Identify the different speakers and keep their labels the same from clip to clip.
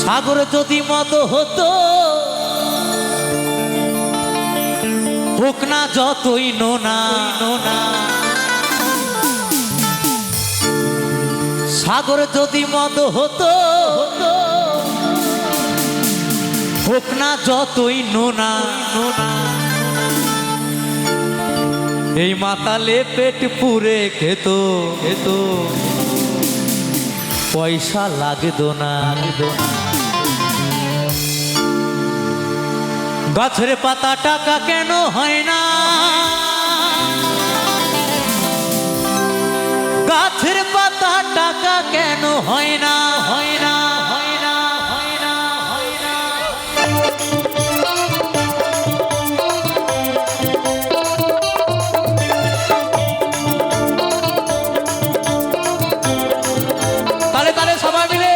Speaker 1: সাগর যদি মদ হতো হোক না যতই নোনা নোনা, সাগর যদি মদ হতো হোক না যতই নোনা নোনা, এই মাতালে পেট পুরে খেত খেত পয়সা লাগতো না। গাছের পাতা টাকা কেন হয় না, গাছের পাতা টাকা কেন হয় না, হয় না, হয় না, হয় না, হয় না। তালে তালে সবাই মিলে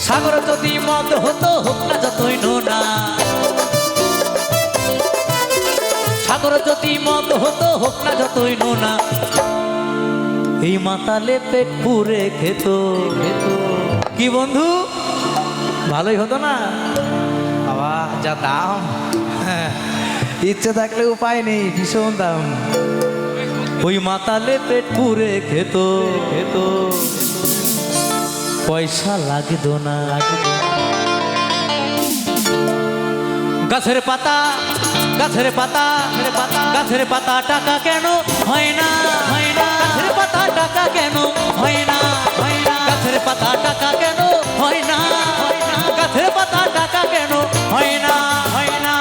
Speaker 1: সাগর যদি মদ হতো হোক না যতই নোনা, সাগর যদি মদ হতো হোক না যতই নোনা, এই মাতালে পেট পুরে খেত খেত। কি বন্ধু ভালোই হতো না? বাবা যা দাম, ইচ্ছে থাকলে উপায় নেই, ভীষণ দাম। ওই মাতালে পেট পুরে খেত খেত পয়সা লাগতো না। গাছের পাতা গাছের পাতা গাছের পাতা টাকা কেন হয় না, হয় না, গাছের পাতা টাকা কেন হয় না, হয় না, গাছের পাতা টাকা কেন হয় না, হয় না, গাছের পাতা টাকা কেন হয় না, হয় না।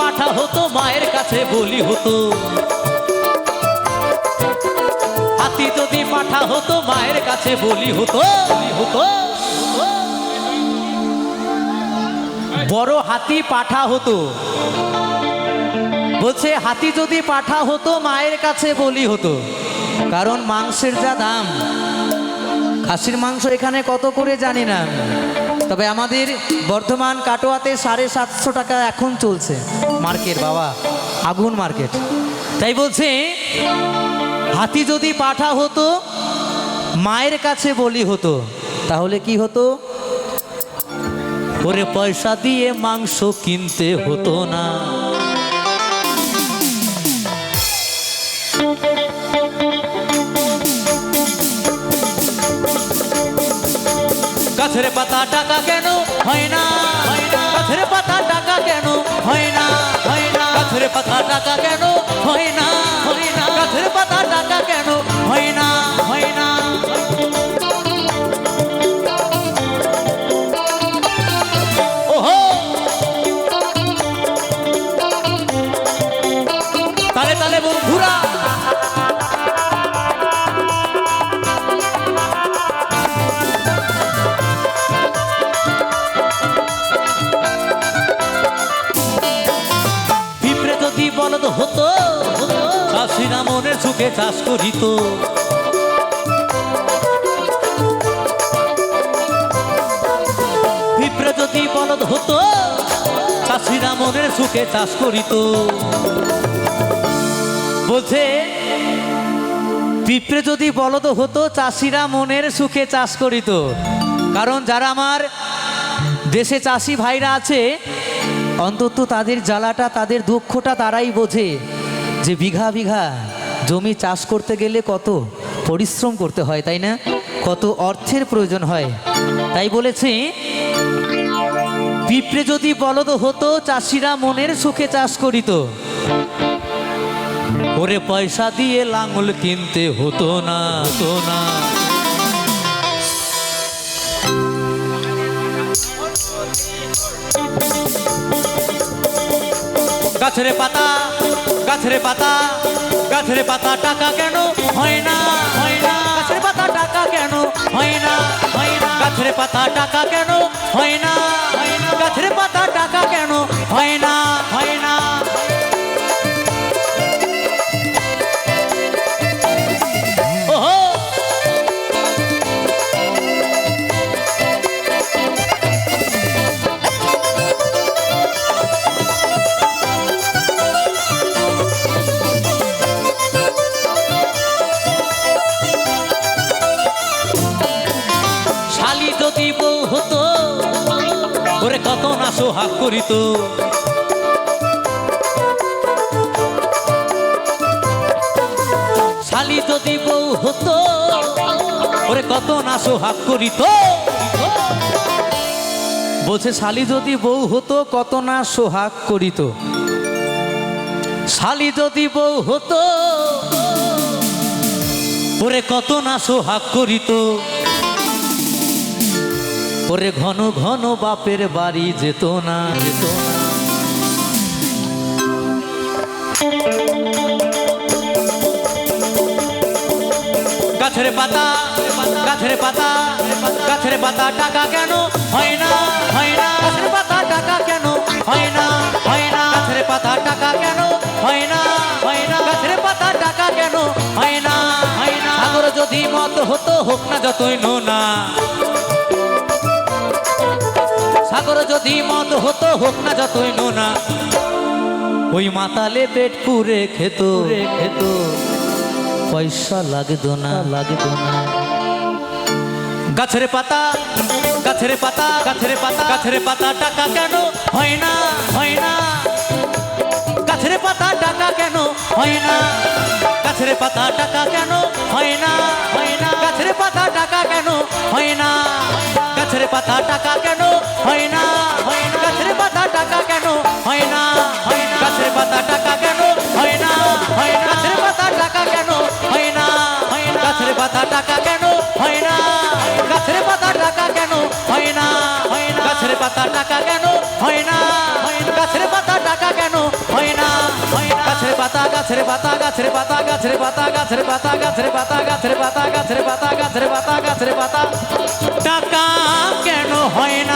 Speaker 1: পাঠা হতো মায়ের কাছে বলি হতো, হাতি যদি পাঠা হতো মায়ের কাছে বলি হতো, হতো বড় হাতি পাঠা হতো, বলছে হাতি যদি পাঠা হতো মায়ের কাছে বলি হতো, কারণ মাংসের যা দাম, খাসির মাংস এখানে কত করে জানি না, তবে আমাদের বর্ধমান কাটোয়াতে 750 টাকা এখন চলছে মার্কেট, বাবা আগুন মার্কেট। তাই বলছে হাতি যদি পাঠা হতো মায়ের কাছে বলি হতো, তাহলে কি হতো? ওরে পয়সা দিয়ে মাংস কিনতে হতো না। গাছের পাতা টাকা কেন হয় না, হয় না, গাছের পাতা টাকা কেন হয় না, হয় না, গাছের পাতা টাকা কেন হয় না, হয় না, গাছের পাতা টাকা কেন হয় না, হয় না। ওহো তালে তালে বন্ধুরা বলদ হতো চাষিরা মনের সুখে চাষ করিত, পিঁপড়ে যদি বলদ হতো চাষিরা মনের সুখে চাষ করিত। বলছে পিঁপড়ে যদি বলদ হতো চাষিরা মনের সুখে চাষ করিত, কারণ যারা আমার দেশে চাষি ভাইরা আছে অন্তত তাদের জ্বালাটা তাদের দুঃখটা তারাই বোঝে, যে বিঘা বিঘা জমি চাষ করতে গেলে কত পরিশ্রম করতে হয়, তাই না, কত অর্থের প্রয়োজন হয়। তাই বলেছে পিঁপড়ে যদি বলদ হতো চাষিরা মনের সুখে চাষ করিত, ওরে পয়সা দিয়ে লাঙল কিনতে হতো না, হতো না। গাছের পাতা গাছের পাতা গাছের পাতা টাকা কেন হয় না হয় না গাছের পাতা টাকা কেন হয় না হয় না গাছের পাতা টাকা কেন হয় না হয় না গাছের পাতা টাকা কেন হয় না হয় না ওহো শালি যদি বউ হতো ওরে কত না সোহাগ করিত শালি যদি বউ হতো ওরে কত না সোহাগ করিত বলছে শালি যদি বউ হতো কত না সোহাগ করিত শালি যদি বউ হতো ওরে কত না সোহাগ করিত ওরে ঘন ঘন বাপের বাড়ি যেত না যেত না গাছের পাতা গাছের পাতা গাছের পাতা টাকা কেন হয় না হয় না গাছের পাতা টাকা কেন হয় না হয় না গাছের পাতা টাকা কেন হয় না হয় না গাছের পাতা টাকা কেন হয় না হয় না সাগর যদি মত হতো হোক না যতই নোনা সাগর যদি মদ হতো হোক না যতই নোনা ওই মাতালে পেট পুরে খেত খেত পয়সা লাগতো না লাগতো না গাছের পাতা গাছের পাতা গাছের পাতা গাছের পাতা টাকা কেন হয় না হয় না গাছের পাতা টাকা কেন হয় না গাছের পাতা টাকা কেন হয় না হয় না গাছের পাতা টাকা কেন হয় না গাছের পাতা টাকা কেন হয় না হয় না গাছের পাতা টাকা কেন হয় না হয় না গাছের পাতা টাকা কেন হয় না হয় না গাছের পাতা টাকা কেন হয় না হয় না গাছের পাতা টাকা কেন হয় না গাছের পাতা টাকা কেন হয় না হয় না গাছের পাতা টাকা কেন হয় না হয় না গাছের পাতা টাকা কেন হয় না হয় না গাছের পাতা গাছের পাতা গাছের পাতা গাছের পাতা গাছের পাতা গাছের পাতা গাছের পাতা গাছের পাতা গাছের পাতা গাছের পাতা টাকা কেন হয় না